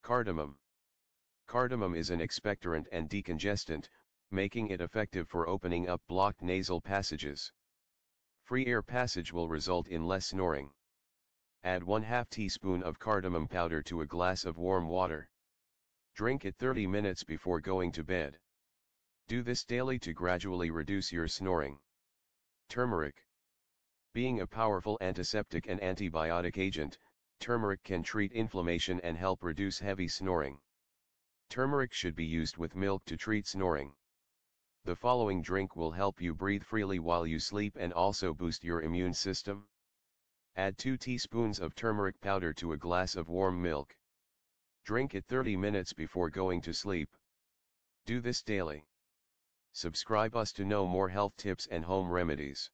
Cardamom. Cardamom is an expectorant and decongestant, making it effective for opening up blocked nasal passages. Free air passage will result in less snoring. Add 1/2 teaspoon of cardamom powder to a glass of warm water. Drink it 30 minutes before going to bed. Do this daily to gradually reduce your snoring. Turmeric. Being a powerful antiseptic and antibiotic agent, turmeric can treat inflammation and help reduce heavy snoring. Turmeric should be used with milk to treat snoring. The following drink will help you breathe freely while you sleep and also boost your immune system. Add 2 teaspoons of turmeric powder to a glass of warm milk. Drink it 30 minutes before going to sleep. Do this daily. Subscribe us to know more health tips and home remedies.